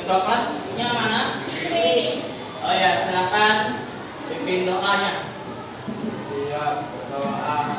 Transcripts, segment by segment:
Kelasnya mana? Oh ya, silakan pimpin doanya. Siap, berdoa.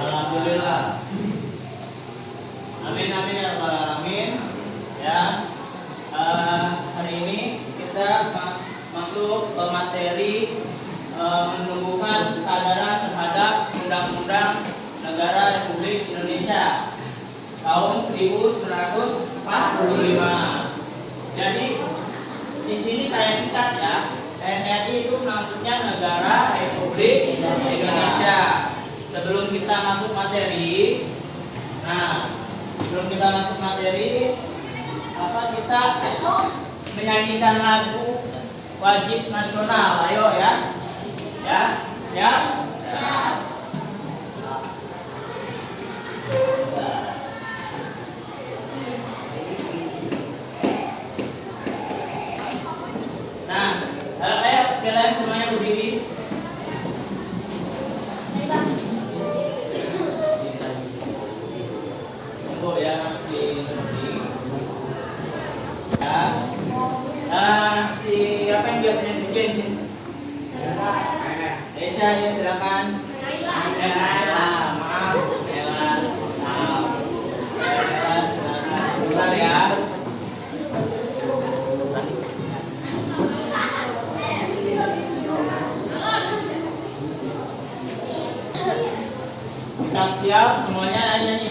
Alhamdulillah. Amin amin ya rabbal alamin. Ya. Hari ini kita masuk ke materi menumbuhkan kesadaran terhadap Undang-Undang Negara Republik Indonesia tahun 1945. Jadi di sini saya singkat ya. NRI itu maksudnya Negara Republik Indonesia. Sebelum kita masuk materi, kita menyanyikan lagu wajib nasional. Ayo ya, ya. Nah, ayo kalian semuanya berdiri. Tunggu ya, masih berdiri. Ya. Siapa yang biasanya bikin sini? Desa ya, silakan. Maaf, silakan. Bentar ya. Kita siap semuanya nyanyi.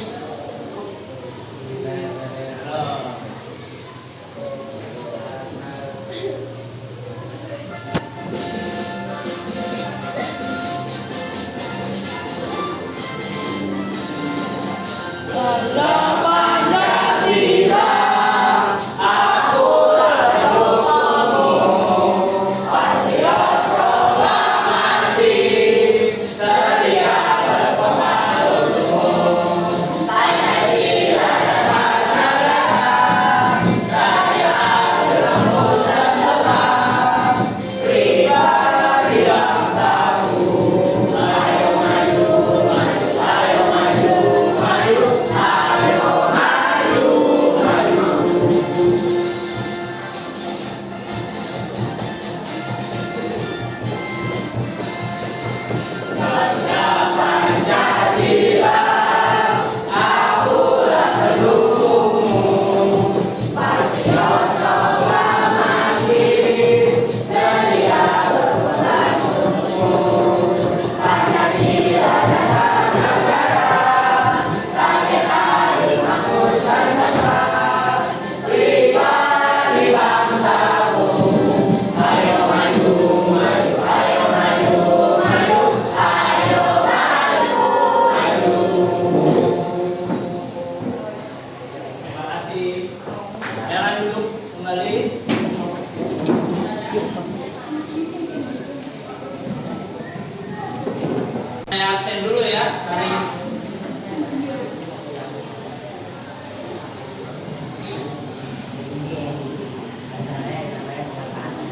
Saya absen dulu ya hari ini.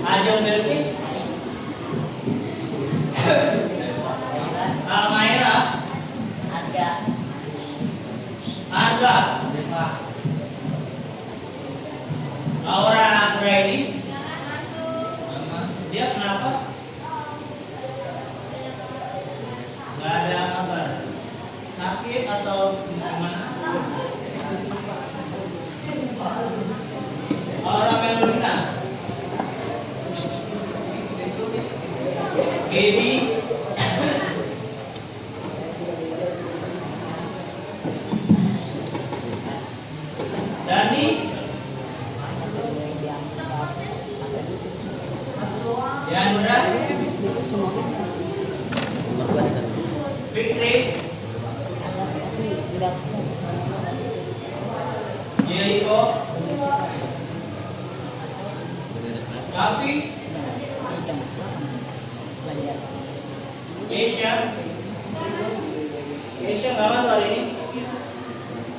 Ajeng Belkis, Maira, Arga, Aura Anggraini, Dia kenapa? Nggak ada kabar. Sakit atau gimana? Orang yang Melina. Baby. Dani. Yandra. Fitri. Yeriko. Kafi. Keisha. Keisha nggak masuk hari ini.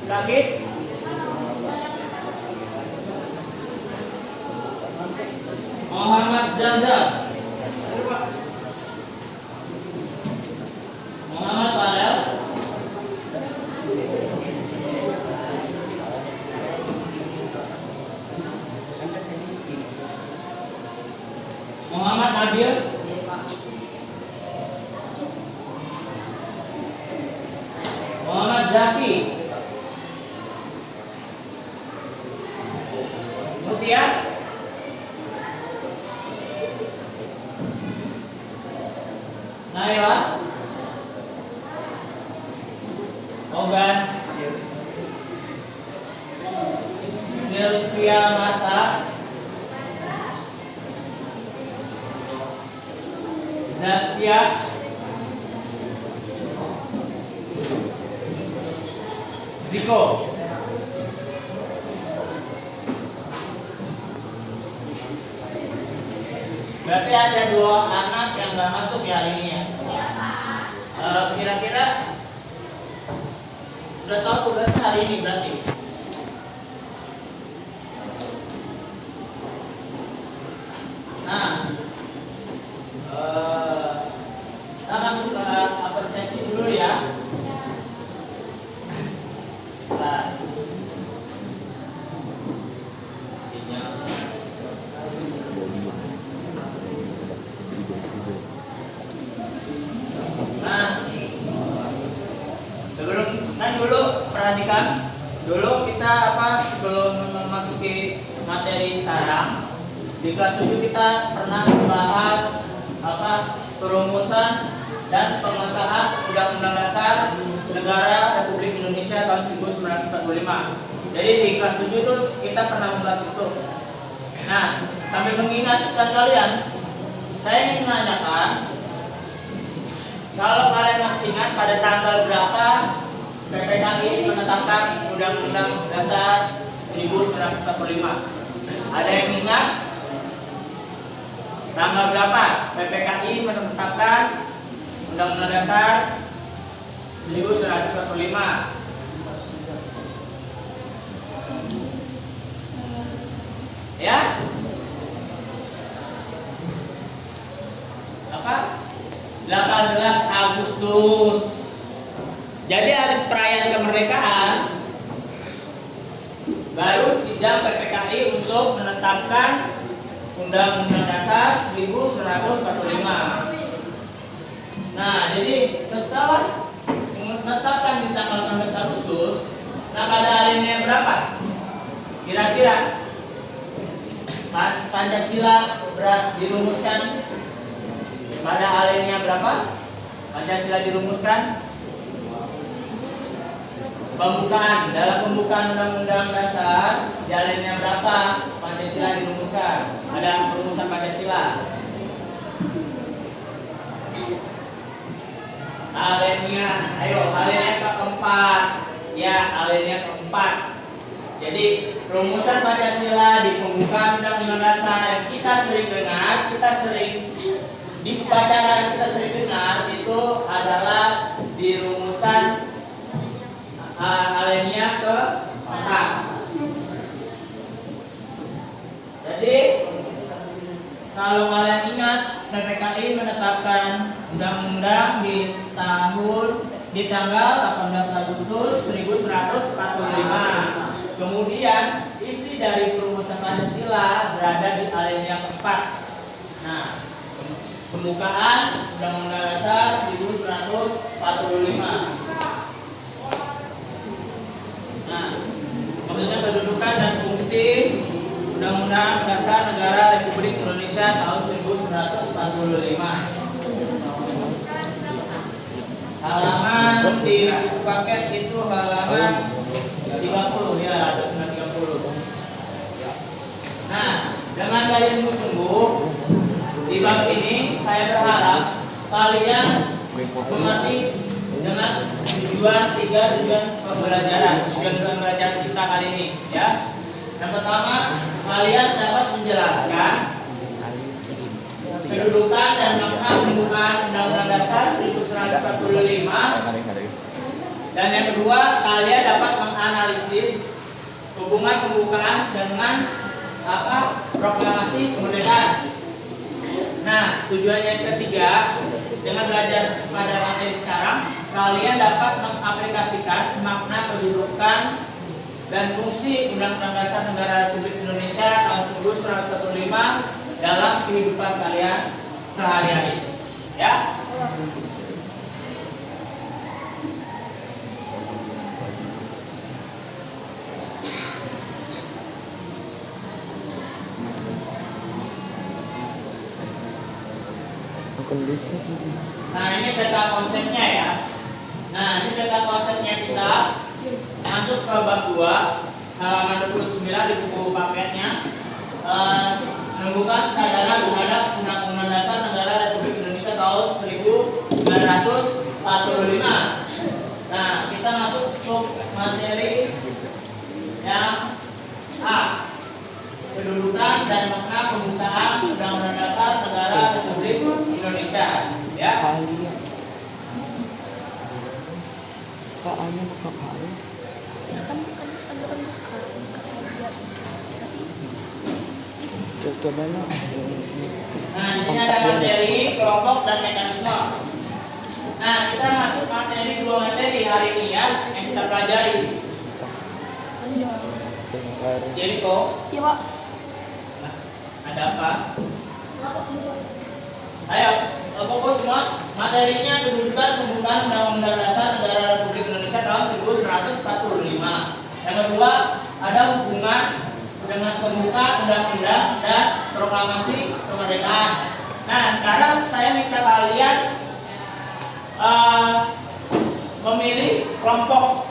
Sakit. Muhammad Zamzam. Muhammad Farel. Muhammad Nabil. Muhammad Zaki. Mutia. Naila. Ogan. Sylvia Mata. Zaskia. Ziko. Berarti ada 2 anak yang nggak masuk ya hari ini ya. Kira-kira udah tahu tugasnya hari ini berarti. Nah, kita masuk ke apresiasi dulu ya. Nah, dulu perhatikan dulu kita sebelum memasuki materi sekarang di kelas 7 kita pernah membahas perumusan dan pengesahan Undang-Undang Dasar Negara Republik Indonesia tahun 1945. Jadi di kelas 7 itu kita pernah membahas itu. Nah, sambil mengingatkan kalian, saya ingin menanyakan kalau kalian masih ingat pada tanggal berapa PPKI menetapkan Undang-Undang Dasar 1945. Ada yang ingat? Tanggal berapa PPKI menetapkan Undang-Undang Dasar 1945? Ya? Apa? 18 Agustus. Jadi harus perayaan kemerdekaan baru sidang PPKI untuk menetapkan Undang-Undang Dasar 1945. Nah, jadi setelah menetapkan di tanggal 18 Agustus, nah pada harinya berapa? Kira-kira Pancasila dirumuskan pada harinya berapa? Pancasila dirumuskan dalam pembukaan Undang-Undang Dasar jalannya berapa Pancasila dirumuskan? Ada perumusan Pancasila. Alinea, alinea keempat. Ya, alinea keempat. Jadi perumusan Pancasila di pembukaan Undang-Undang Dasar yang kita sering dengar, kita sering di upacara kita sering dengar itu adalah di rumusan alinea keempat. Jadi kalau kalian ingat PPKI menetapkan undang-undang di tanggal 18 Agustus 1945. Kemudian isi dari perumusan Pancasila berada di alinea keempat. Nah, pembukaan Undang-Undang Dasar 1945. Nah, maksudnya kedudukan dan fungsi Undang-Undang Dasar Negara Republik Indonesia tahun 1945. Halaman di buku paket itu halaman 30 ya, ada 30. Nah, dengan kalian sungguh-sungguh di bab ini saya berharap kalian mengerti dengan tujuan pembelajaran kita kali ini ya. Yang pertama, kalian dapat menjelaskan kedudukan dan makna pembukaan Undang-Undang Dasar 1945. Dan yang kedua, kalian dapat menganalisis hubungan pembukaan dengan proklamasi kemerdekaan. Nah, tujuan yang ketiga, dengan belajar pada materi sekarang, kalian dapat mengaplikasikan makna kedudukan dan fungsi Undang-Undang Dasar Negara Republik Indonesia tahun 1945 dalam kehidupan kalian sehari-hari. Ya. Nah, ini peta konsepnya ya. Nah, ini peta konsepnya kita masuk ke bab 2 halaman 29 di buku paketnya. Menemukan kesadaran terhadap Undang-Undang Dasar Negara Republik Indonesia tahun 1945. Nah, kita masuk sub materi yang A. Kedudukan dan makna pembukaan Undang-Undang Dasar Negara Republik Indonesia. Ya. Nah, di sini ada materi, kelompok dan mekanisme. Nah, kita masuk materi 2 materi hari ini ya, yang kita pelajari. Jadi kok? Iya, Pak. Nah, ada apa? Ayo, fokus semua. Materinya kedudukan pembukaan Undang-Undang Dasar Negara Republik Indonesia tahun 1945. Yang kedua, ada hubungan dengan pembuka undang-undang dan proklamasi kemerdekaan. Nah, sekarang saya minta kalian memilih kelompok.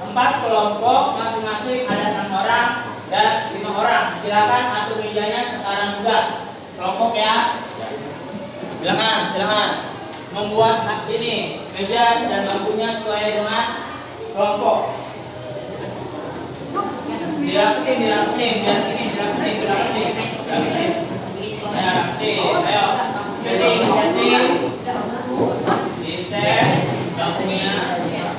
4 kelompok, masing-masing ada 6 orang dan 5 orang. Silakan atur mejanya sekarang juga. Kelompok ya. Silakan. Membuat ini meja dan lampunya sesuai dengan kelompok. Dirapiin. Ayo. Jadi setting. Di-set lampunya. Ayo.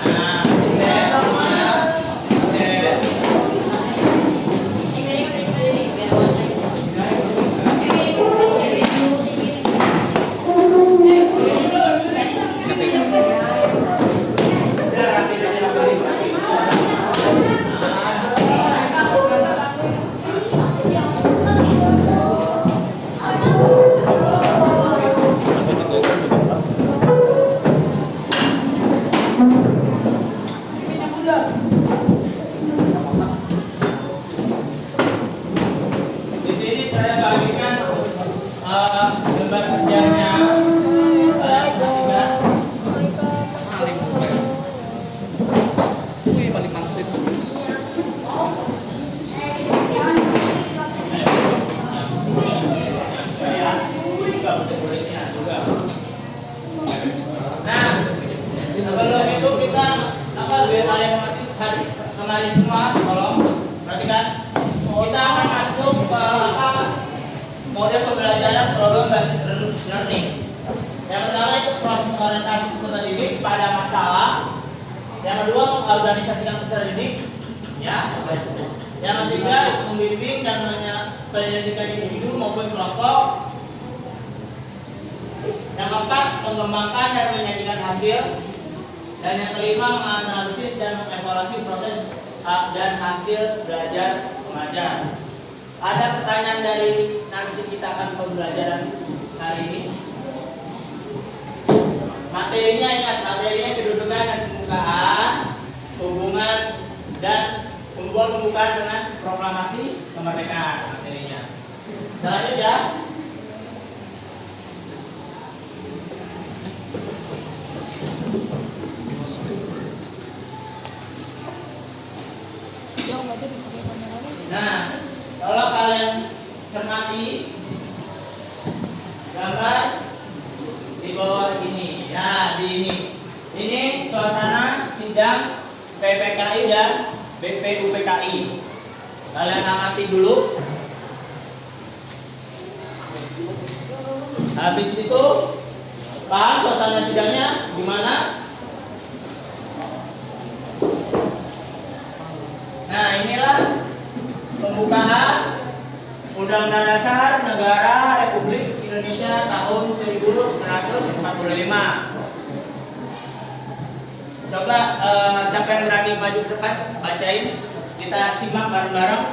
Nah, set semuanya. Set. Di sini saya bagikan lembar kerjanya. Nah, sebelum itu kita biar kalian mengerti kemarin semua, tolong perhatikan. Kita akan masuk ke model pembelajaran problem based learning. Yang pertama itu proses orientasi peserta didik pada masalah. Yang kedua mengorganisasikan peserta didik. Ya. Yang ketiga membimbing dan penyelidikan individu maupun kelompok. Yang keempat mengembangkan dan menyajikan hasil. Dan yang kelima menganalisis dan mengevaluasi proses dan hasil belajar mengajar. ada pertanyaan dari nanti kita akan pembelajaran hari ini. Materinya ingat, materinya kedudukan dan pembukaan, hubungan dan pembukaan dengan proklamasi kemerdekaan materinya. Selanjutnya, nah, kalau kalian cermati gambar di bawah ini, ya di ini suasana sidang PPKI dan BPUPKI. Kalian amati dulu. Habis itu paham suasana sidangnya gimana? Nah, inilah pembukaan Undang-Undang Dasar Negara Republik Indonesia tahun 1945. Coba siapa yang berani maju ke depan bacain, kita simak bareng-bareng.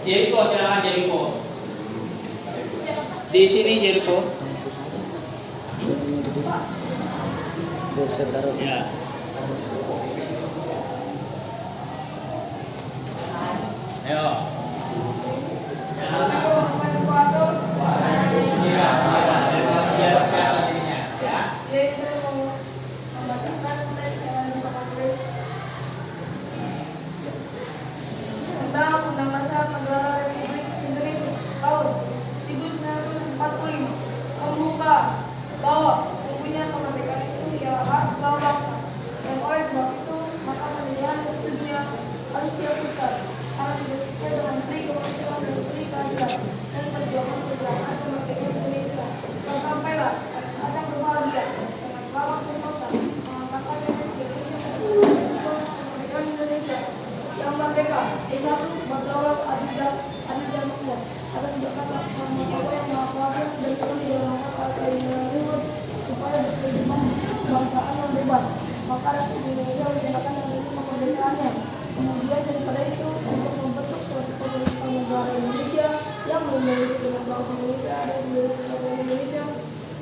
Jericho, silakan Jericho. Di sini Jericho. Ya. Ayo. Jadi saya mau membacakan teks yang ditulis Undang-Undang Dasar Negara Republik Indonesia tahun 1945 membuka bahwa sesungguhnya kemerdekaan itu ialah hak segala bangsa, dan oleh sebab itu maka pemilihan dan setujunya harus dihapuskan karena tidak sesuai dengan pri kemanusiaan dan pri keadilan dan perjuangan kemerdekaan Indonesia. Dan sampailah pada saat yang berbahagia dengan selamat sentosa mengangkatkan Indonesia kemerdekaan Indonesia yang merdeka, satu berdaulat, adil dan makmur atas berkat Allah yang Maha Kuasa dan turun di dalam keinginan luhur supaya berkehidupan kebangsaan yang bebas. Maka rakyat Indonesia menyatakan yang ini kemerdekaannya. Kemudian daripada itu untuk membentuk suatu pemerintah negara Indonesia yang melindungi segenap bangsa Indonesia dan seluruh rakyat Indonesia,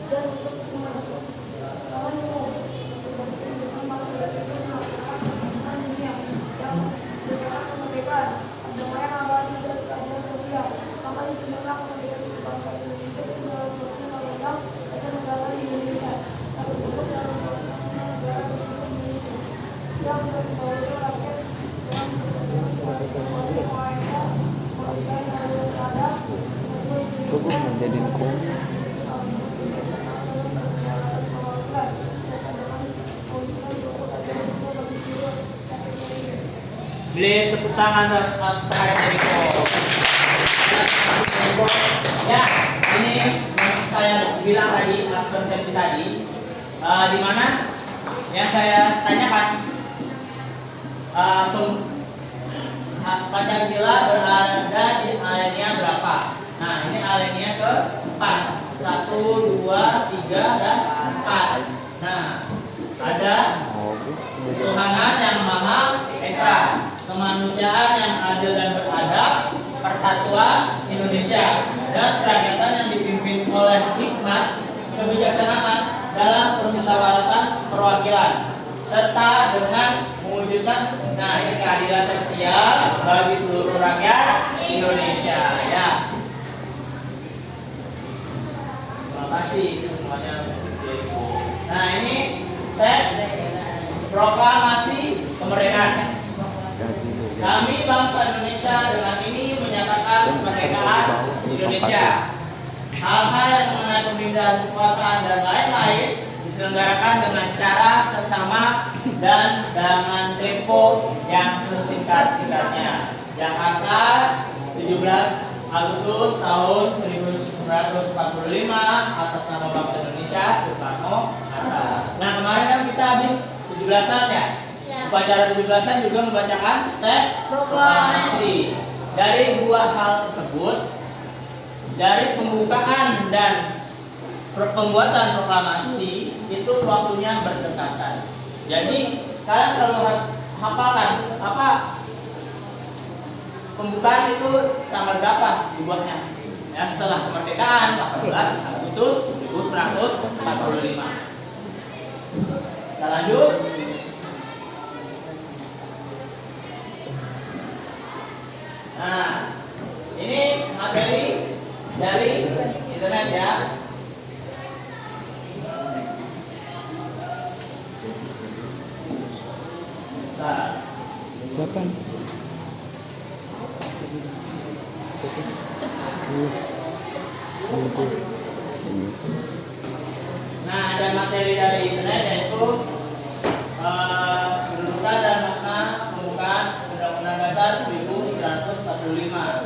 dan untuk kemanusiaan umum untuk kehidupan bangsa dan masyarakat dunia yang berdasarkan kemerdekaan, perdamaian abadi dan keadilan sosial. Maka disebutlah kemerdekaan bangsa Indonesia itu dalam suatu undang-undang dasar negara Indonesia yang terbentuk dalam suatu susunan negara bersama Indonesia yang sudah diketahui rakyat dengan berdasarkan suatu ketentuan yang Maha Esa, manusia yang adil dan beradab, menjadi Beli tepuk tangan terhadap Jericho. Ya, ini yang saya bilang tadi, konsepsi tadi, di mana yang saya tanyakan, Pancasila berada di alinea berapa? Nah, ini alinea ke-4. 1, 2, 3, dan 4. Nah, ada ketuhanan yang Maha Esa, kemanusiaan yang adil dan beradab, persatuan Indonesia, dan kerakyatan yang dipimpin oleh hikmat kebijaksanaan dalam permusyawaratan perwakilan, serta dengan mewujudkan ini keadilan sosial bagi seluruh rakyat Indonesia. Ya. Terima kasih semuanya. Nah, ini teks proklamasi kemerdekaan. Kami bangsa Indonesia dengan ini menyatakan kemerdekaan Indonesia. Hal-hal yang mengenai pemindahan kekuasaan dan lain-lain diselenggarakan dengan cara seksama dan dengan tempo yang sesingkat-singkatnya. Jakarta, 17 Agustus tahun 1945, atas nama bangsa Indonesia, Soekarno Hatta. Nah, kemarin kan kita habis 17-an ya. Upacara 17-an juga membacakan teks proklamasi. Dari dua hal tersebut, dari pembukaan dan pembuatan proklamasi itu waktunya berdekatan. Jadi kalian selalu harus hafalkan apa pembukaan itu tanggal berapa dibuatnya? Ya, setelah kemerdekaan 18 Agustus 1945. Kita lanjut. Nah, ini materi dari internet ya. Nah, Siapa? nah, ada materi dari internet yaitu kedudukan dan makna pembukaan Undang-Undang Dasar 1945.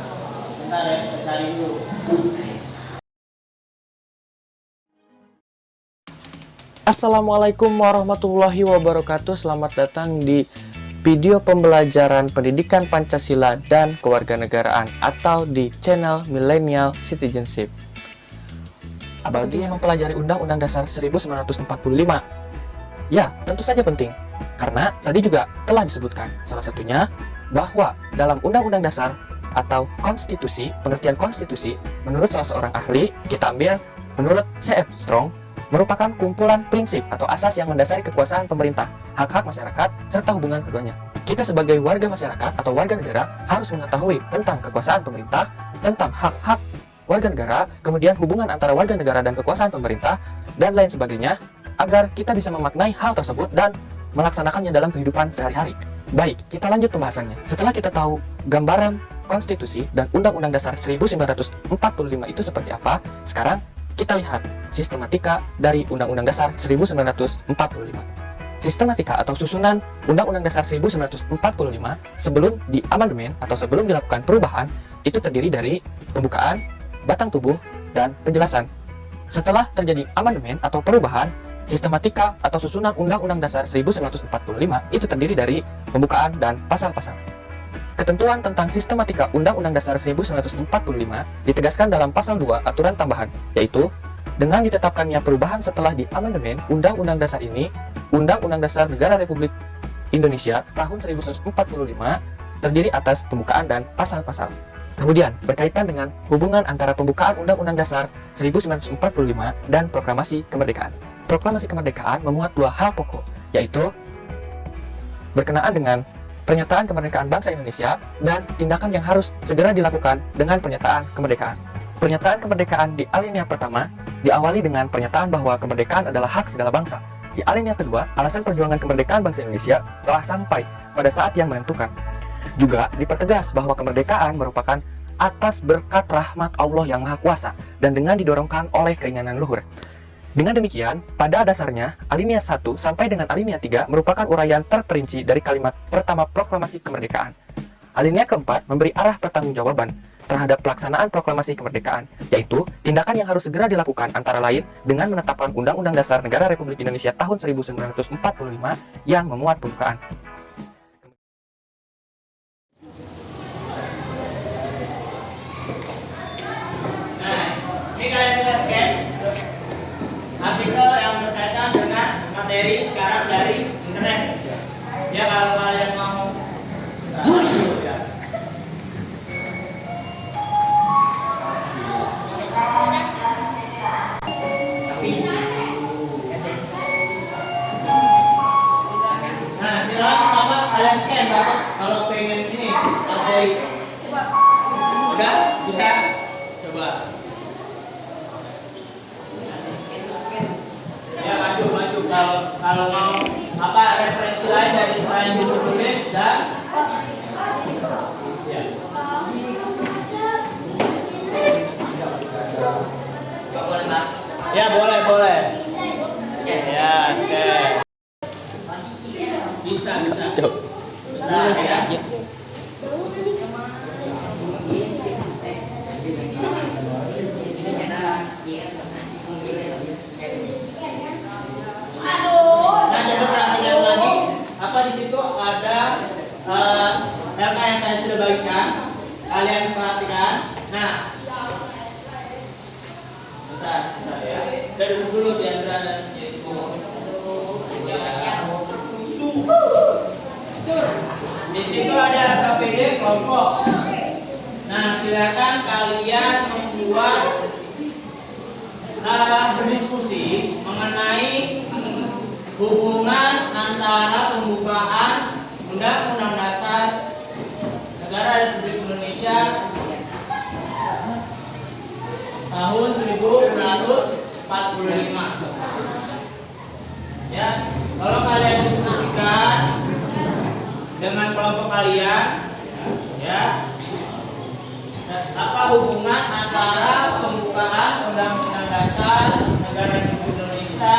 Bentar ya, kita cari dulu. Assalamualaikum warahmatullahi wabarakatuh. Selamat datang di video pembelajaran pendidikan Pancasila dan kewarganegaraan atau di channel Millennial Citizenship. Bagi yang mempelajari Undang-Undang Dasar 1945, ya tentu saja penting, karena tadi juga telah disebutkan salah satunya bahwa dalam Undang-Undang Dasar atau konstitusi, pengertian konstitusi menurut salah seorang ahli, kita ambil menurut C.F. Strong, merupakan kumpulan prinsip atau asas yang mendasari kekuasaan pemerintah, hak-hak masyarakat, serta hubungan keduanya. Kita sebagai warga masyarakat atau warga negara harus mengetahui tentang kekuasaan pemerintah, tentang hak-hak warga negara, kemudian hubungan antara warga negara dan kekuasaan pemerintah, dan lain sebagainya, agar kita bisa memaknai hal tersebut dan melaksanakannya dalam kehidupan sehari-hari. Baik, kita lanjut pembahasannya. Setelah kita tahu gambaran konstitusi dan Undang-Undang Dasar 1945 itu seperti apa, sekarang kita lihat sistematika dari Undang-Undang Dasar 1945. Sistematika atau susunan Undang-Undang Dasar 1945 sebelum diamandemen atau sebelum dilakukan perubahan itu terdiri dari pembukaan, batang tubuh, dan penjelasan. Setelah terjadi amandemen atau perubahan, sistematika atau susunan Undang-Undang Dasar 1945 itu terdiri dari pembukaan dan pasal-pasal. Ketentuan tentang sistematika Undang-Undang Dasar 1945 ditegaskan dalam pasal 2 aturan tambahan, yaitu dengan ditetapkannya perubahan setelah diamandemen Undang-Undang Dasar ini, Undang-Undang Dasar Negara Republik Indonesia tahun 1945 terdiri atas pembukaan dan pasal-pasal. Kemudian, berkaitan dengan hubungan antara pembukaan Undang-Undang Dasar 1945 dan Proklamasi Kemerdekaan. Proklamasi Kemerdekaan memuat dua hal pokok, yaitu berkenaan dengan pernyataan kemerdekaan bangsa Indonesia dan tindakan yang harus segera dilakukan dengan pernyataan kemerdekaan. Pernyataan kemerdekaan di alinea pertama diawali dengan pernyataan bahwa kemerdekaan adalah hak segala bangsa. Di alinea kedua, alasan perjuangan kemerdekaan bangsa Indonesia telah sampai pada saat yang menentukan. Juga dipertegas bahwa kemerdekaan merupakan atas berkat rahmat Allah yang Maha Kuasa dan dengan didorongkan oleh keinginan luhur. Dengan demikian, pada dasarnya, alinea 1 sampai dengan alinea 3 merupakan uraian terperinci dari kalimat pertama proklamasi kemerdekaan. Alinea keempat memberi arah pertanggungjawaban terhadap pelaksanaan proklamasi kemerdekaan, yaitu tindakan yang harus segera dilakukan antara lain dengan menetapkan Undang-Undang Dasar Negara Republik Indonesia tahun 1945 yang memuat pembukaan. Nah, ini kalian bisa scan artikel yang berkaitan dengan materi sekarang dari internet. Ya, kalau kalian mau ya. Nah, silakan Bapak kalian scan Bapak kalau pengen ini materi. Sudah? Bisa? Coba. Ya, maju kalau mau apa referensi lain dari selain buku tulis dan ya. Ya, boleh. Ya, scan. Bisa. Nah, ya. Nah, coba perhatikan lagi. Apa di situ ada data yang saya sudah bagikan. Kalian perhatikan. Nah, bentar ya. Kita dulu di antara itu. Di situ ada KPD kelompok. silakan kalian membuat berdiskusi mengenai hubungan antara pembukaan Undang-Undang Dasar Negara Republik Indonesia tahun 1945. Ya, kalau kalian diskusikan dengan kelompok kalian, ya, apa hubungan antara pembukaan Undang-Undang Dasar Negara Republik Indonesia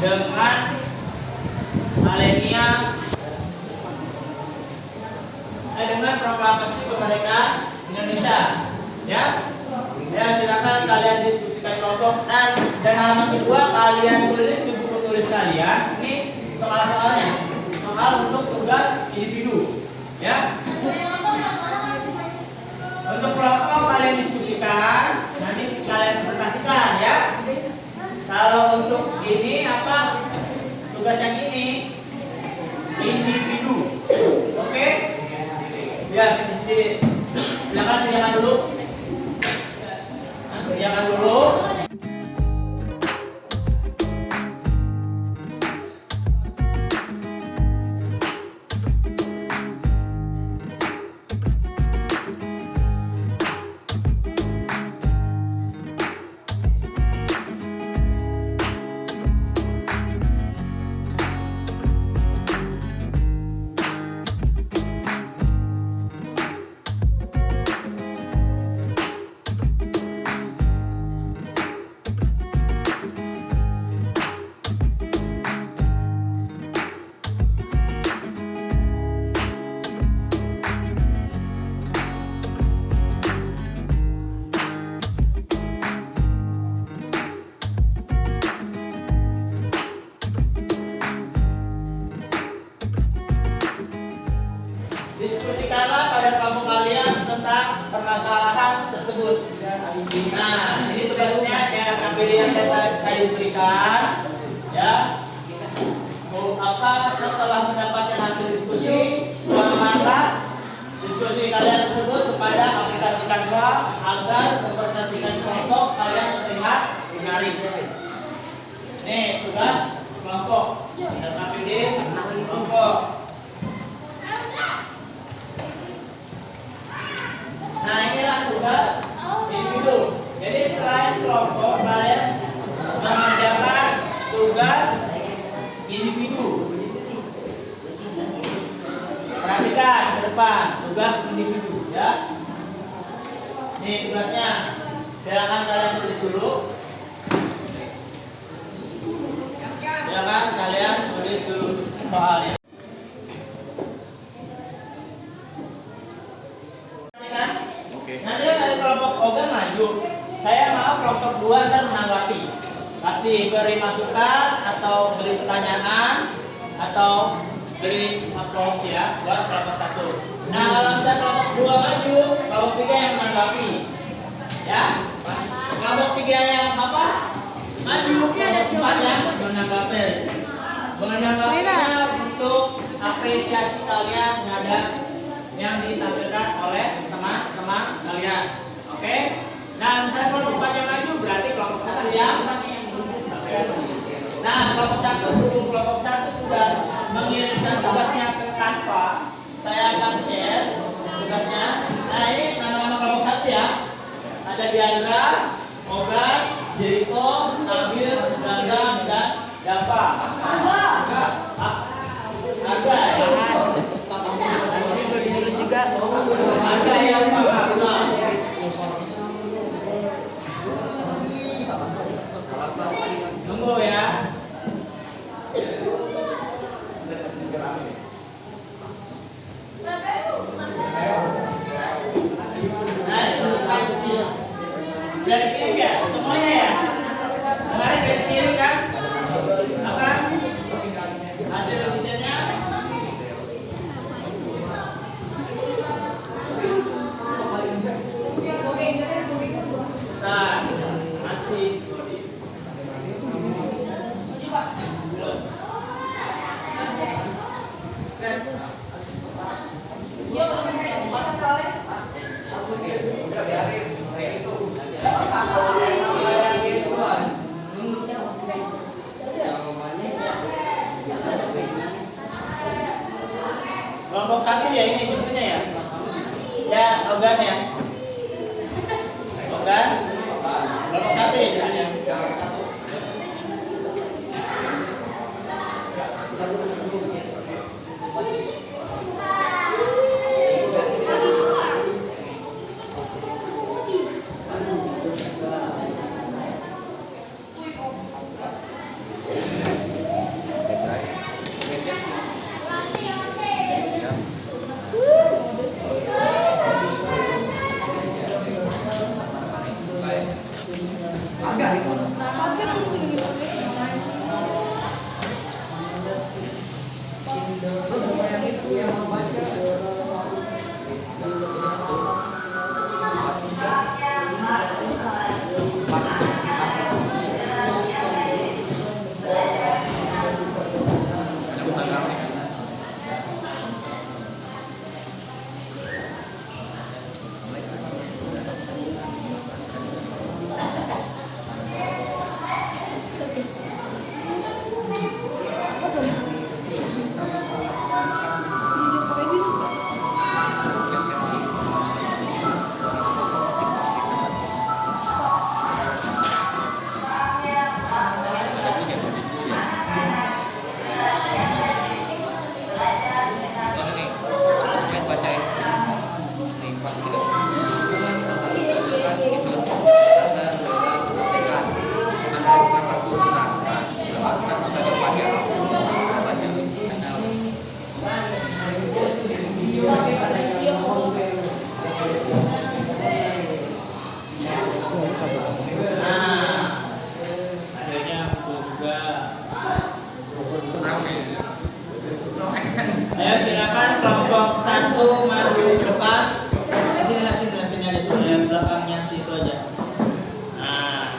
dengan dengan proklamasi kemerdekaan Indonesia, ya? Ya, silakan kalian diskusikan kelompok dan halaman kedua kalian tulis di buku tulis kalian. Ini soal-soalnya, soal untuk tugas individu, ya. Untuk kelompok kalian diskusikan, nanti kalian presentasikan, ya. Kalau untuk ini apa tugas yang ini individu, oke? Ya, sendiri. Silakan kerjakan dulu. Kerjakan dulu. Diskusikanlah pada kelompok kalian tentang permasalahan tersebut. Nah, ini tugasnya kayak KPD yang saya tadi berikan, ya. Setelah mendapatkan hasil diskusi, bagaimana diskusi kalian tersebut kepada aplikasi Canva agar mempresentasikan kelompok kalian terlihat menarik. Nih tugas kelompok dan KPD kelompok. Nah, inilah tugas individu. Jadi selain kelompok, kalian mengerjakan tugas individu. Perhatikan ke depan, tugas individu, ya. Nih tugasnya. Silakan kalian tulis dulu. Silakan kalian tulis dulu soalnya. Nanti kan dari kelompok Oga maju, saya mau kelompok 2 dan menanggapi, kasih beri masukan atau beri pertanyaan atau beri applause, ya, buat kelompok 1. Nah, kalau misalnya kelompok 2 maju, kelompok 3 yang menanggapi, ya. Kelompok 3 yang apa? Maju, kelompok 4 yang menanggapi. Menanggapinya untuk apresiasi kalian terhadap yang ditampilkan oleh teman-teman kalian. Oke? Nah, misalnya kelompok 4 yang maju berarti kelompok 1 yang. Nah, kelompok 1 berhubung kelompok 1 sudah mengirimkan tugasnya ke Canva, saya akan share tugasnya. Nah, ini nama-nama kelompok 1, ya. Ada Diandra, Ogan, Jericho, Nabil, Gandang, dan Dava. Ada yang paham. Tunggu, ya. Nah, ini presentasi. Udah dikirim ya? Semuanya ya? Kemarin udah dikirim kan? Apa? Hasil risetnya? Nah, masih. Ogan ya. Ogan. Kelompok 1 ya judulnya. Ayo silakan kelompok 1 maju ke depan. Sini aja dulu yang belakangnya situ aja. Nah,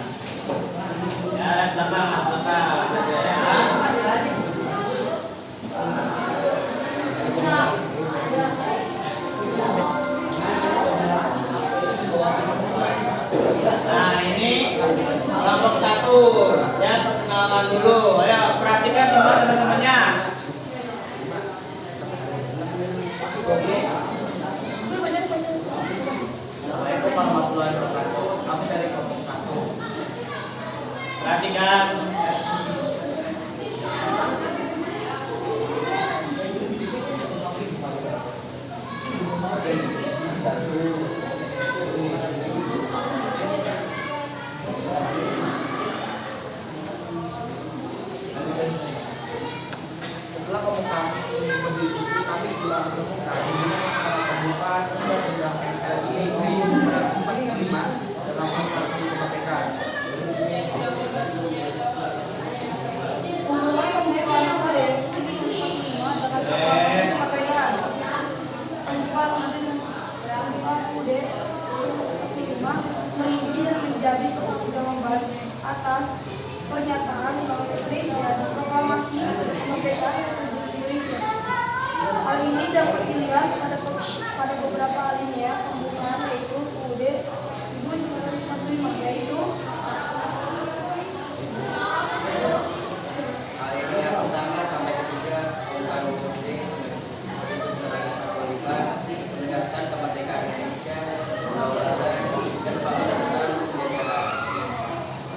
ya belakang. Nah ini kelompok 1 ya, perkenalan dulu. Ayo perhatikan semua teman-temannya. Assalamualaikum warahmatullahi wabarakatuh. Kami dari kelompok 1. Perhatikan. Setelah kami berdiskusi, kami telah menemukan pembukaan undang-undang NKRI bagi kelima dalam proklamasi kemerdekaan. Pengumuman kemerdekaan pada Republik Indonesia dengan proklamasi kemerdekaan. Pembukaan undang-undang UUD 1945 merinci dan menjadi pertimbangan atas pernyataan Bank Indonesia dan proklamasi kemerdekaan Republik Indonesia. Hal ini dapat dilihat pada beberapa alinea pembukaan yaitu UUD 1945 yaitu Alinea pertama sampai ketiga tentang UUD 1945 menegaskan kemerdekaan Indonesia, kedaulatan dan kebebasan negara.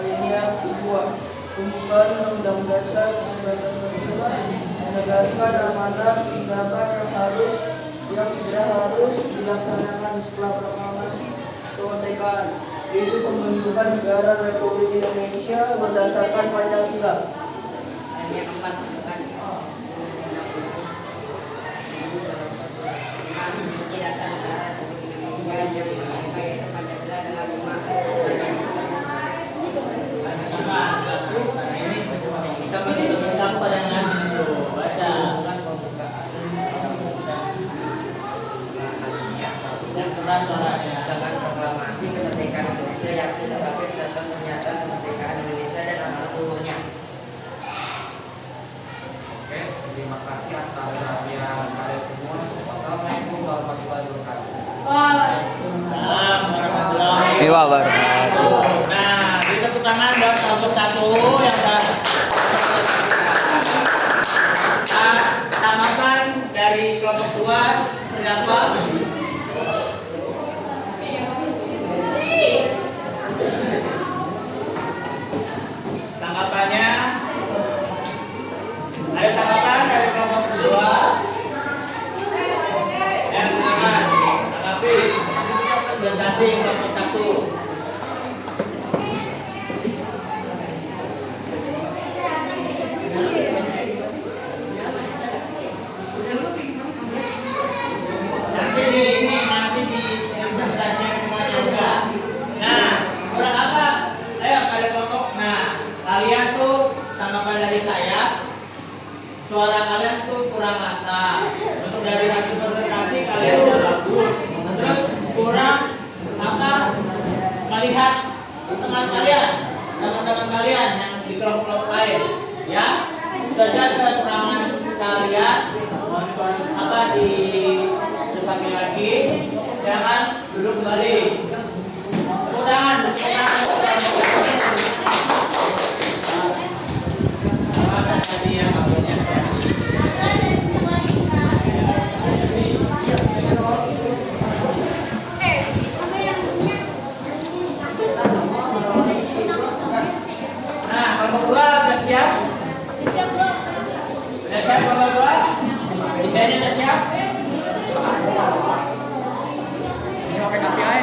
Alinea kedua, pembukaan Undang-Undang Dasar 1945 menegaskan amanat tindakan yang segera harus dilaksanakan setelah proklamasi kemerdekaan, yaitu pembentukan negara Republik Indonesia berdasarkan Pancasila. Alinea keempat, pembukaan memiliki dasar negara Republik Indonesia yang dimiliki yaitu Pancasila dan agama. Sama. Nah ini kita tentang pada ngaji dulu. Baca. Yang keras suaranya. Dengan proklamasi kemerdekaan Indonesia yang sebagai satu pernyataan kemerdekaan Indonesia dan amanat luhurnya. Oke, terima kasih atas perhatian kalian semua. Wassalamualaikum warahmatullahi wabarakatuh. Salam warahmatullahi wabarakatuh. Nah, beri tepuk tangan buat kelompok 1 yang tanggapan dari kelompok 2 seperti apa? presentasi kelompok 1. Nanti di presentasinya semuanya enggak. Nah, kurang apa? Ayo pada kelompok. Nah, kalian tuh sama dari saya. Suara kalian tuh kurang mantap. Untuk dari hasil presentasi kalian udah bagus. Terus kurang apa? Melihat teman-teman kalian yang di kelompok lain, ya. Itu aja kekurangan kalian. Apa diulangi lagi? Jangan duduk kembali. Tepuk tangan, tepuk tangan. Awasan tadi yang kabelnya. Nah, kelompok 2 udah siap? Udah siap kelompok 2? Desainnya udah siap? Ini pakai KPI.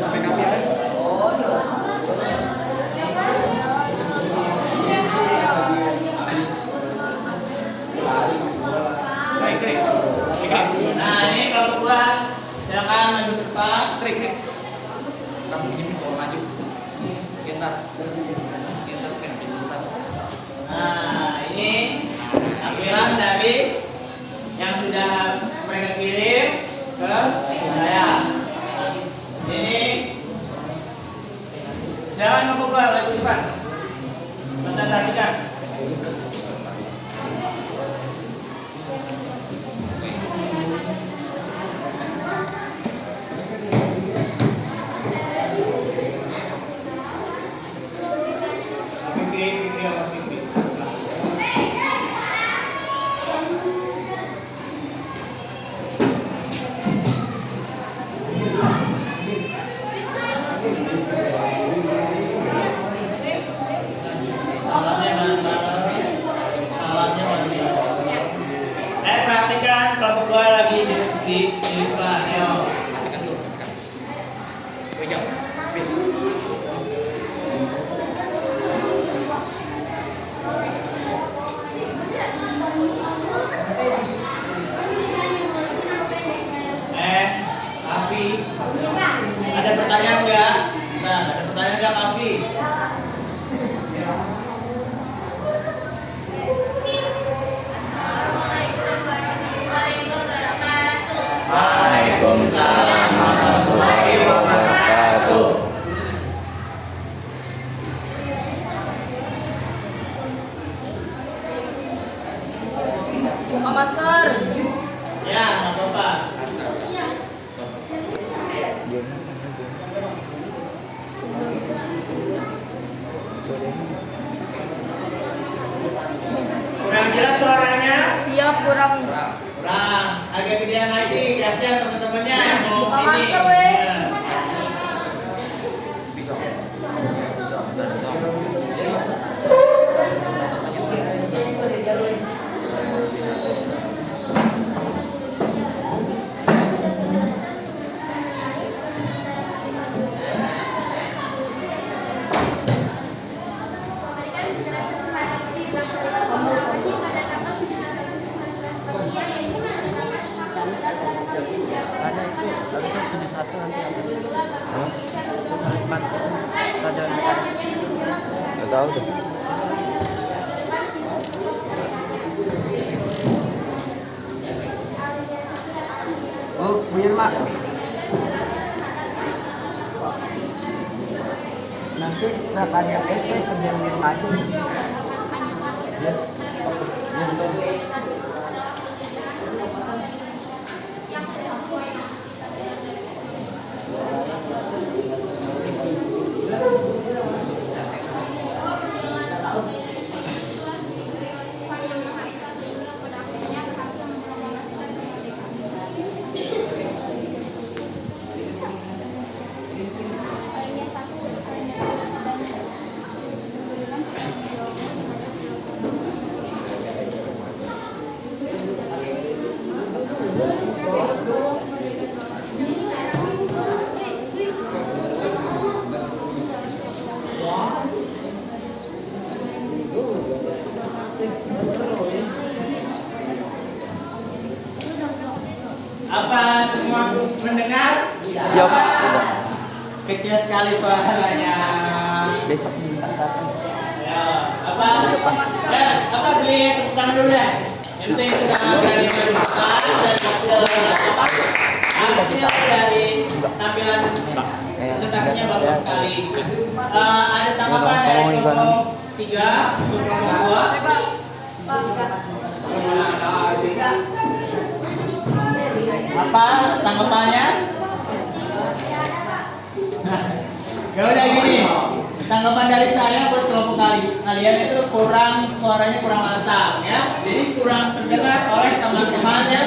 Pakai KPI. Nah, ini kelompok 2. Silakan maju ke depan. Trik. Langsung ini bawa maju. Gentar. Nah, ini tampilan dari yang sudah mereka kirim ke saya. Ini silakan kelompok 2 maju depan. Presentasikan. Perhatikan kelompok 2 lagi di depan. Ayo. Matikan dulu. Pejam. Afi. Ada pertanyaan enggak? Nah, ada pertanyaan enggak, Afi? Waalaikumsalam warahmatullahi wabarakatuh. Buka masker. Ya, enggak apa-apa. Kurang jelas suaranya? Siap kurang. Kurang, agak gedean lagi. Kasihan teman-temannya mau Buka ini. masker, weh. Nah. Ada itu, harusnya 71 nanti ada. Ada Nggak tahu deh. Oh, buyur mak. Nanti akan yang kerja di maju. Yes. terdengar? Yuk. Udah. Kecil sekali suaranya. Besok bintang datang. Ya, apa? Ya, apa beli tepuk tangan dulu ya? Yang penting sudah dari perbuatan dan hasil dari tampilan presentasinya bagus sekali. Ada tanggapan dari kelompok 3, kelompok 2. Apa tanggapannya? Ya udah gini, tanggapan dari saya buat kelompok kalian itu suaranya kurang mantap ya, jadi kurang terdengar oleh teman-temannya.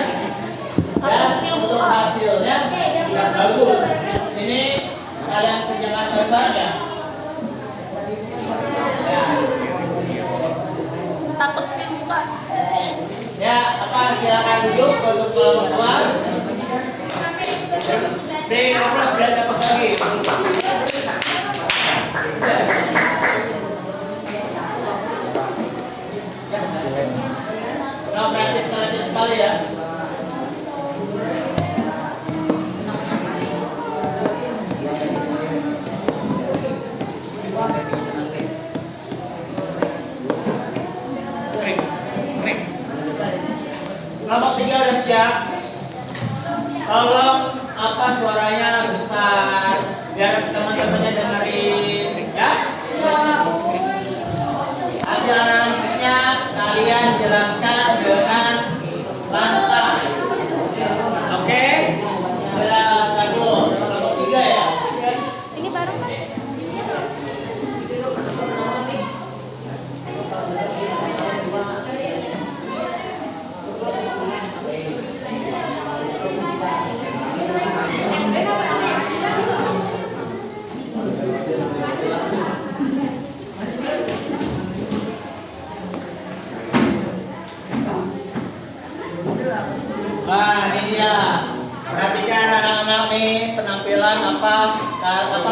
Ya, untuk hasilnya bagus. Ini kalian kerjakan coba ya. Takut spill muka. Ya, apa silakan duduk untuk kelompok 2. Beri aplaus biar dapat lagi. Nah, kreatif sekali ya. Kelompok 3 udah siap. Tolong apa suaranya besar biar teman-temannya dengerin ya. Hasil analisisnya kalian jelaskan dengan lantang. Oke? Silakan dulu. Kelompok 3 ya. Ini baru kan? Nah, ini dia. Perhatikan anak-anak nih penampilan apa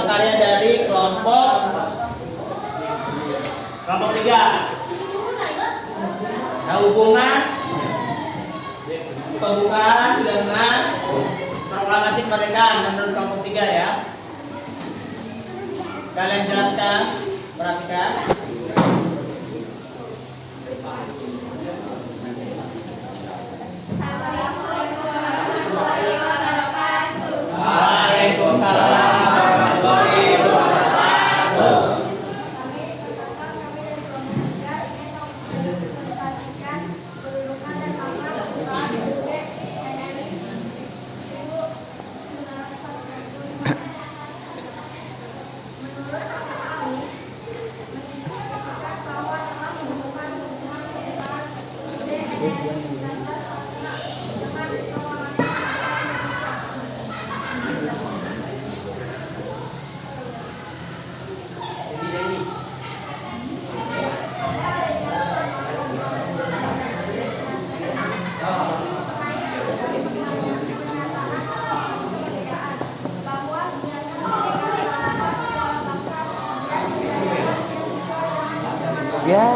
karya dari kelompok 3. Nah, hubungan pembukaan dengan proklamasi kemerdekaan menurut kelompok 3 ya. Kalian jelaskan, perhatikan. Waalaikumsalam warahmatullahi wabarakatuh. Ya.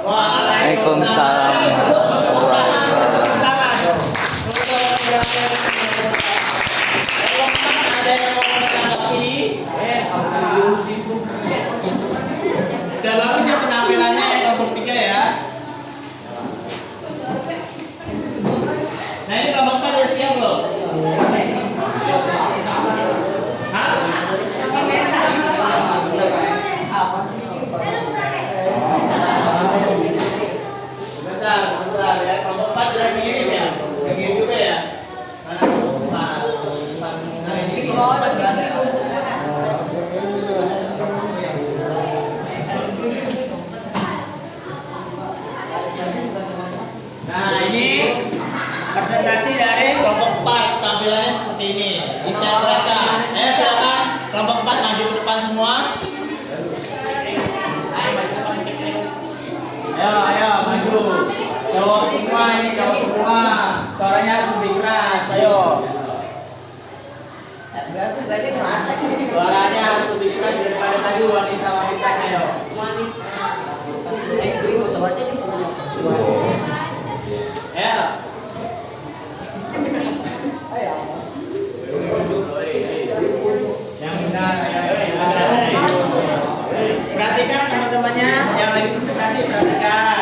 Waalaikumsalam. Ada yang mau menanggapi? Udah bagus ya penampilan. tampilannya kelompok 3 ya. Nah ini kelompok 4 udah siap loh. Hah? Bentar ya. Kelompok 4 udah begini ya. Begini juga ya. Mana kelompok 4? Nah ini kelompok 4 udah ada. Nah ini presentasi dari kelompok 4, tampilannya seperti ini. Bisa terlihat. Silakan kelompok 4 maju ke depan semua. Ayo maju. Cowok semua ini, cowok semua. Suaranya harus lebih keras. Ayo. Suaranya harus lebih keras daripada tadi wanita-wanita. Ayo. Ya. Yang benar, perhatikan teman-temannya yang lagi presentasi, perhatikan.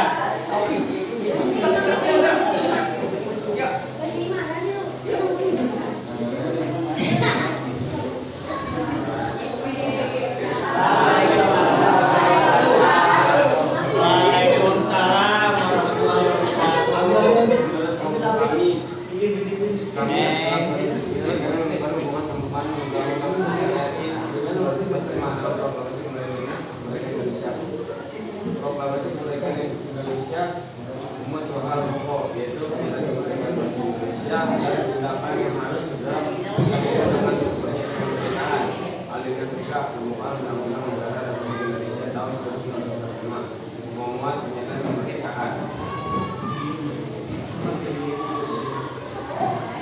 Waalaikumsalam warahmatullahi Proklamasi kemerdekaan Indonesia membuat dua hal pokok, yaitu kemerdekaan Indonesia dan tindakan yang harus segera dilakukan dengan kemerdekaan. Hal ini ketika pembukaan Undang-Undang Negara Republik Indonesia tahun 1945 memuat pernyataan kemerdekaan.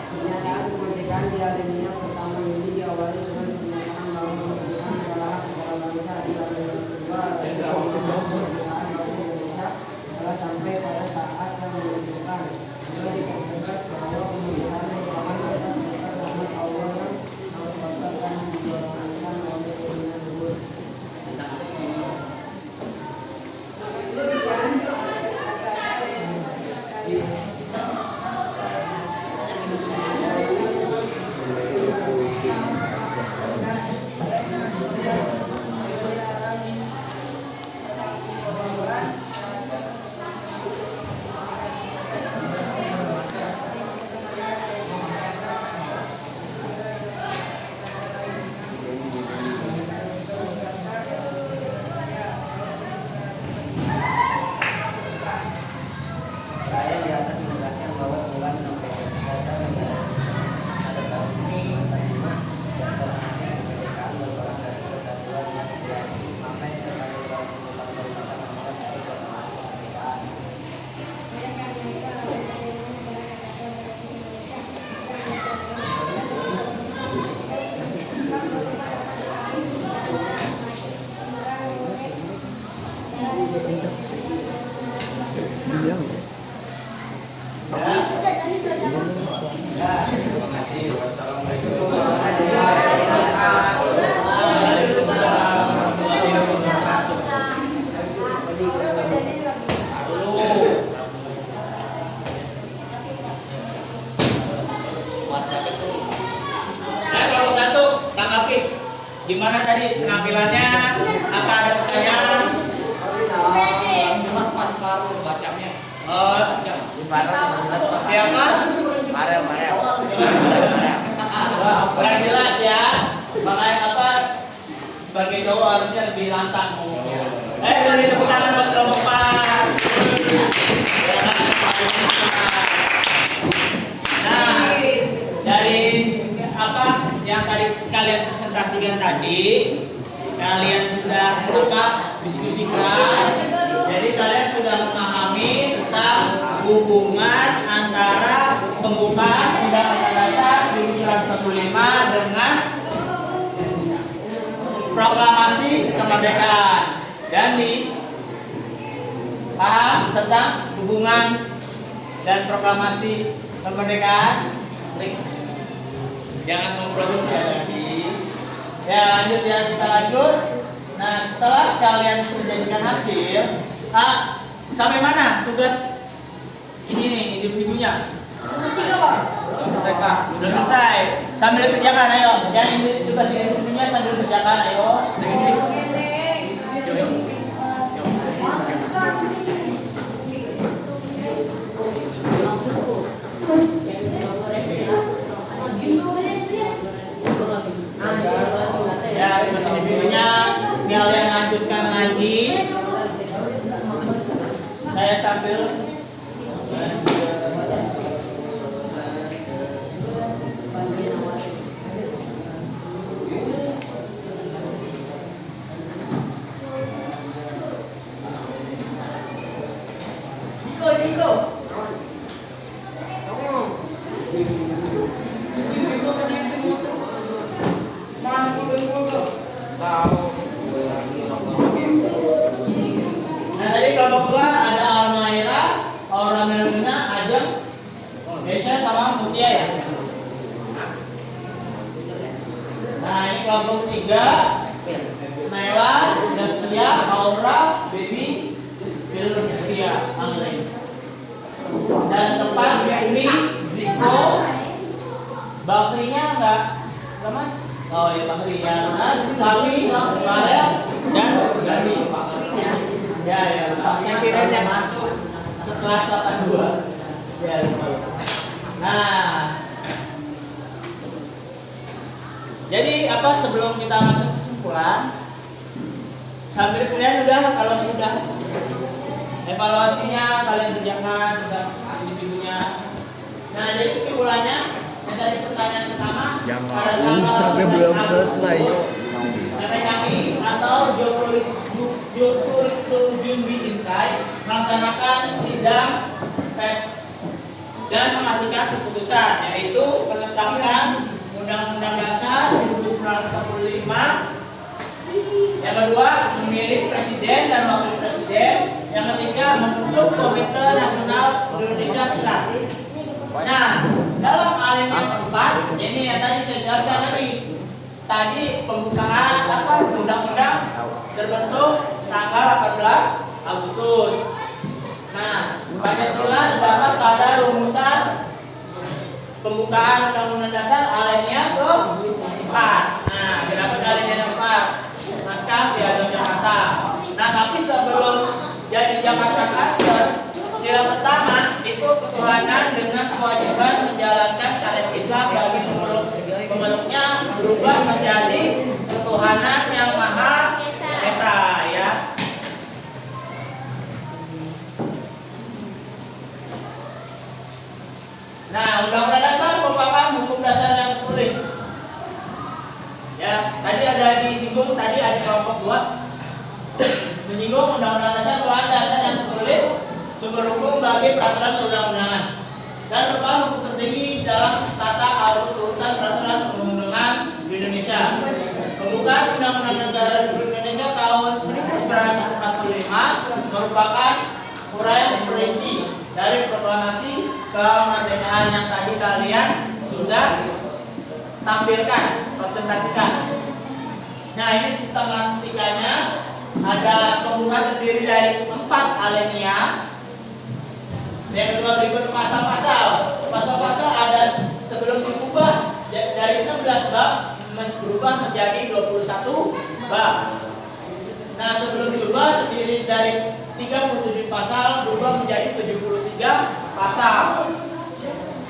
Pernyataan kemerdekaan di alinea pertama ini diawali dengan pernyataan bahwa kemerdekaan adalah hak segala bangsa di alinea kedua kemerdekaan bangsa Indonesia adalah sampai pada saat yang menentukan. Juga dipertegas bahwa kemerdekaan merupakan atas dasar rahmat Allah yang kuasa dan dijalankan oleh keinginan luhur. Saya di atas menjelaskan bahwa Tuhan menyampaikan kuasa negara pada tahun ini Muslimah dan posisi kemerdekaan merupakan satu kesatuan yang diakui. Maka yang terkait dalam merupakan amanat dari proklamasi kemerdekaan. Terima kasih. Wassalamualaikum. Kelompok 1, tanggapi. Gimana tadi penampilannya? Apa ada pertanyaan? Mas baru bacanya. Oh, siapa? Marel. Kurang jelas ya. Makanya apa? Sebagai cowok harusnya lebih lantang ngomongnya. Beri tepuk tangan buat kelompok 4. Nah, dari apa yang tadi kalian presentasikan tadi, kalian sudah apa diskusikan. Jadi kalian sudah memahami tentang hubungan antara pembukaan Undang-Undang Dasar 1945 dengan proklamasi kemerdekaan. Dan paham tentang hubungan dan proklamasi kemerdekaan. Jangan memproduksi lagi. Ya lanjut ya, kita lanjut. Nah setelah kalian menjadikan hasil, Sampai mana tugas ini nih individunya? Nomor 3 Pak. Selesai Pak. Belum selesai. Sambil kerjakan, ayo. Yang ini tugas individunya sambil kerjakan, ayo. Ya, tugas individunya kalian lanjutkan lagi. Saya sambil Nah tadi kelompok 2 ada Almaira, Aura Meluna, Ajeng, Desya sama Mutia ya. Nah ini kelompok 3 Naila, Dastia, Aura, Baby, Sylvia, Angling. Dan tempat Juli, Ziko, Bakrinya enggak mas? Oh ya Bakri ya, Kami, Farel, dan Gani. Ya, saya kiranya masuk sekelas 82. Ya, nah, jadi apa sebelum kita masuk kesimpulan, sambil kalian udah kalau sudah evaluasinya kalian kerjakan udah individunya. Nah, jadi kesimpulannya dari pertanyaan pertama sampai belum selesai. kami atau Jokuritsu Junbi Inkai melaksanakan sidang dan menghasilkan keputusan yaitu penetapan Undang-Undang Dasar 1945. Yang kedua, memilih presiden dan wakil presiden. Yang ketiga, membentuk Komite Nasional Indonesia Besar. Nah, dalam alinea keempat, ini yang tadi saya jelaskan tadi pembukaan undang-undang terbentuk tanggal 18 Agustus. Nah, Pancasila terdapat pada rumusan pembukaan Undang-Undang Dasar alinea keempat. Nah, terdapat alinea keempat. Naskah Piagam Jakarta. Nah, tapi sebelum jadi Jakarta Charter, sila pertama itu ketuhanan dengan kewajiban menjalankan syariat Islam bagi pemeluknya berubah menjadi ketuhanan yang maha esa ya. Nah, Undang-Undang Dasar merupakan hukum dasar yang tertulis. Ya, tadi ada disinggung tadi ada kelompok 2 menyinggung Undang-Undang Dasar merupakan dasar yang tertulis sumber hukum bagi peraturan perundang-undangan dan merupakan hukum tertinggi dalam tata urutan peraturan perundang-undangan di Indonesia. Pembukaan Undang-Undang Negara Republik Indonesia tahun 1945 merupakan uraian perinci dari proklamasi kemerdekaan yang tadi kalian sudah tampilkan, presentasikan. Nah, ini sistematikanya ada pembukaan terdiri dari 4 alinea. Yang kedua berikut pasal-pasal. Pasal-pasal ada sebelum diubah dari 16 bab berubah menjadi 21 bab. Nah, sebelum diubah terdiri dari 37 pasal berubah menjadi 73 pasal.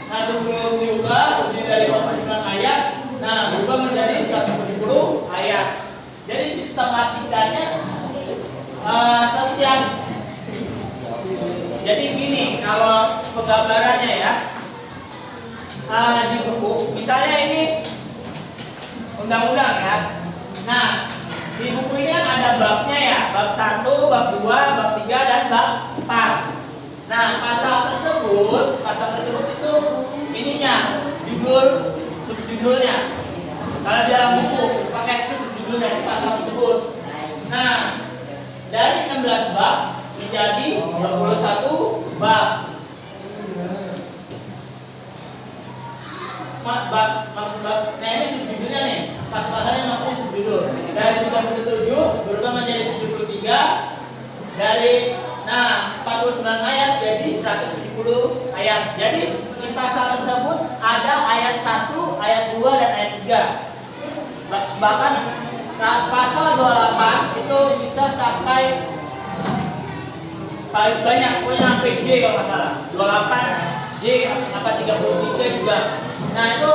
Nah, sebelum diubah terdiri dari 49 ayat. Nah, berubah menjadi 170 ayat. Jadi sistematikanya setiap jadi gini kalau penggambarannya ya di buku misalnya ini undang-undang ya. Nah, di buku ini kan ada babnya ya, bab 1, bab 2, bab 3 dan bab 4. Nah, pasal tersebut itu ininya judul subjudulnya. Kalau di dalam buku pakai itu subjudul dari pasal tersebut. Nah, dari 16 bab menjadi 21 bab. Nah ini subjudulnya nih, pas-pasalnya maksudnya subjudul. Dari 37 berubah menjadi 73, dari Nah, 49 ayat jadi 170 ayat. Jadi di pasal tersebut ada ayat 1, ayat 2 dan ayat 3. Bahkan pasal 28 itu bisa sampai paling banyak, pokoknya sampai J kalau nggak salah. 28 J apa 33 juga. Nah, itu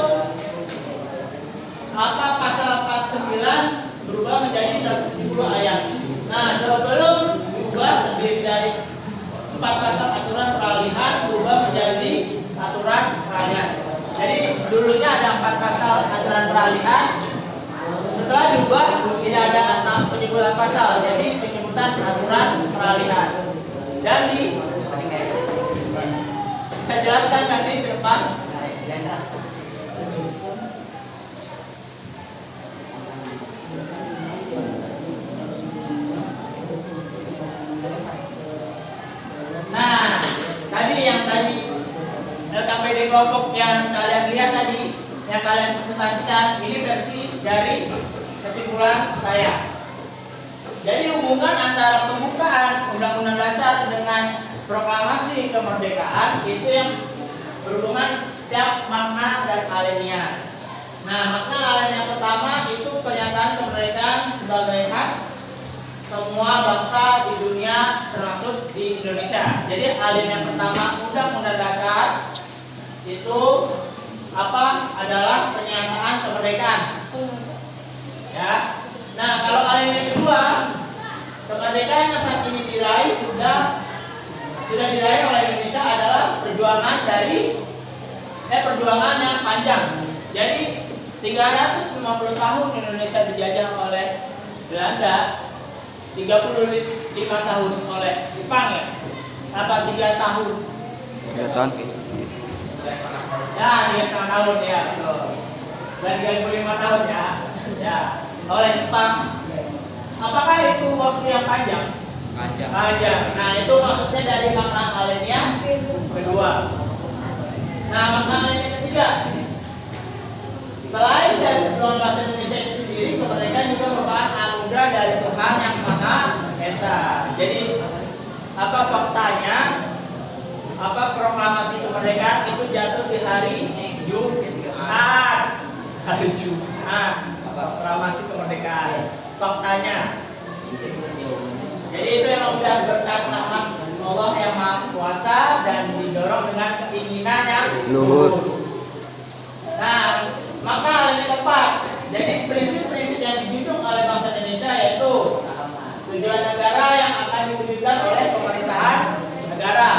apa pasal 49 berubah menjadi 170 ayat. Nah, sebelum berubah terdiri dari 4 pasal aturan peralihan berubah menjadi aturan peralihan. Jadi dulunya ada 4 pasal aturan peralihan. Setelah diubah tidak ada penyebutan pasal, jadi penyebutan aturan peralihan. Jadi saya jelaskan nanti ke depan. Nah, tadi LKPD kelompok yang kalian lihat tadi, yang kalian presentasikan, ini versi dari kesimpulan saya. Jadi hubungan antara pembukaan Undang-Undang Dasar dengan proklamasi kemerdekaan itu yang berhubungan setiap makna dan alinea. Nah, makna alinea pertama itu pernyataan kemerdekaan sebagai hak semua bangsa di dunia termasuk di Indonesia. Jadi alinea pertama Undang-Undang Dasar itu adalah pernyataan kemerdekaan. Ya. Nah, kalau alinea kedua, kemerdekaan yang saat ini diraih sudah diraih oleh Indonesia adalah perjuangan yang panjang. Jadi 350 tahun Indonesia dijajah oleh Belanda, 35 tahun oleh Jepang ya. 3 tahun? 3 tahun. Ya, 3,5 tahun ya, betul. Dan 35 tahun ya. Ya, oleh Jepang. Apakah itu waktu yang panjang? Panjang. Nah, itu maksudnya dari makna alinea kedua. Nah, makna alinea ketiga, selain dari perjuangan bahasa Indonesia itu sendiri, kemerdekaan juga merupakan anugerah dari Tuhan yang Maha Esa. Jadi faktanya? Proklamasi kemerdekaan itu jatuh di hari Jumat. Hari Jumat. Proklamasi kemerdekaan. Faktanya. Jadi itu yang sudah berkat rahmat Allah yang Maha Kuasa dan didorong dengan keinginan yang luhur. Nah, maka hal ini tepat. Jadi prinsip-prinsip yang dijunjung oleh bangsa Indonesia yaitu tujuan negara yang akan diwujudkan oleh pemerintahan negara.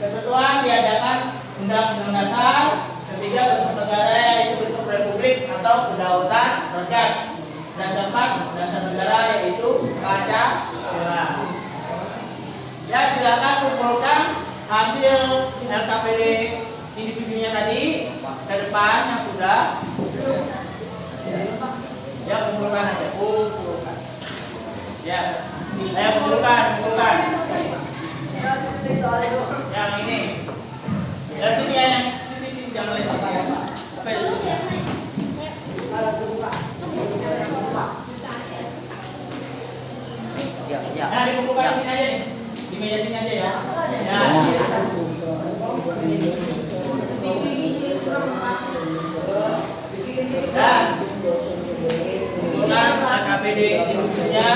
Ketentuan diadakan Undang-Undang Dasar. Ketiga, bentuk negara yaitu bentuk republik atau kedaulatan rakyat. Dan keempat, dasar negara yaitu Pancasila. Ya, silakan kumpulkan hasil LKPD individunya tadi ke depan yang sudah. Ya, kumpulkan aja. Kumpulkan. Ya, saya kumpulkan. Yang ini. Dan sini ya, yang sini jangan lihat apa itu. Nah, dikumpulkan di sini aja nih. Di meja sini aja ya. Dan kumpulkan AKPD individunya.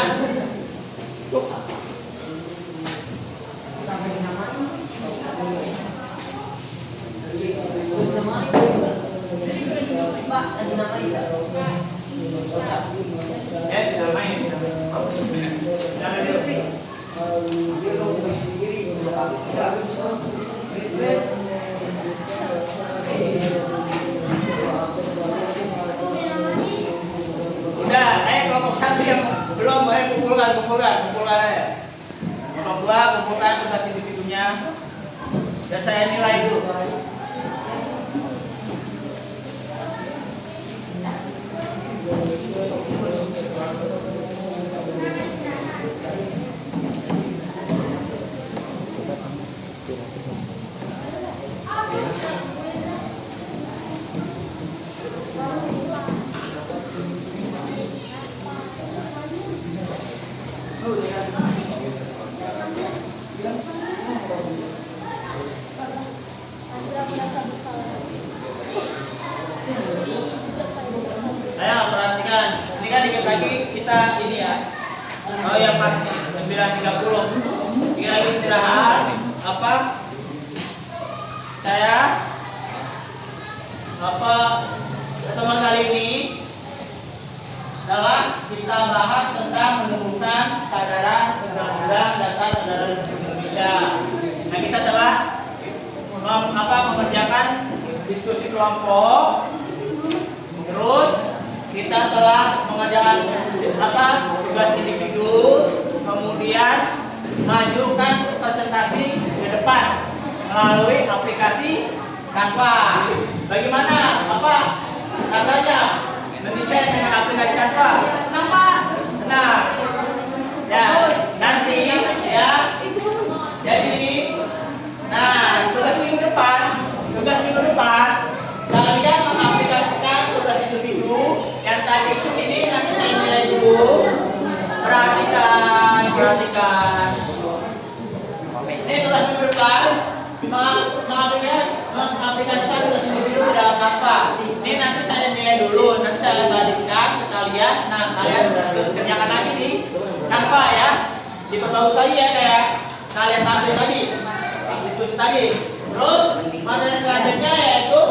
Udah, kelompok satu yang belum, kumpulkan aja. Kelompok dua, kumpulkan tugas individunya. Dan saya nilai dulu. kita ini ya. Oh yang pas nih 9.30. Kita lagi istirahat. Apa? Saya pertemuan kali ini adalah kita bahas tentang menumbuhkan kesadaran undang-undang dasar negara Republik Indonesia. Nah, kita telah mengerjakan diskusi kelompok. Terus kita telah mengerjakan tugas individu, kemudian majukan presentasi ke depan melalui aplikasi Canva. Bagaimana? Rasanya mendesain dengan aplikasi Canva? Senang. Ya, nanti ya. Jadi, tugas minggu depan kalian mengaplikasikan tugas individu yang tadi ini nanti saya nilai dulu. Perhatikan. Ini tugas minggu depan mengaplikasikan tugas individu ke dalam Canva. Ini nanti saya nilai dulu, nanti saya balikkan ke kalian. Nah, kalian kerjakan lagi di Canva ya. Diperbagus lagi ya kayak kalian tampil tadi, diskusi tadi. Terus materi selanjutnya yaitu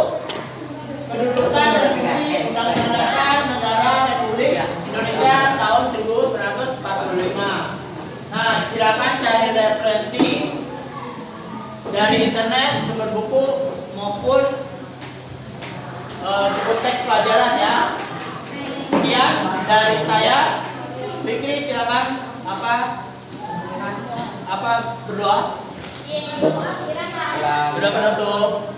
kedudukan dan fungsi Undang-Undang Dasar Negara Republik Indonesia tahun 1945. Nah, silakan cari referensi dari internet, sumber buku maupun buku teks pelajaran ya. Sekian dari saya. Fikri silakan berdoa. Sudah penutup.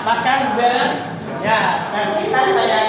Paskan bel ya, dan kita saya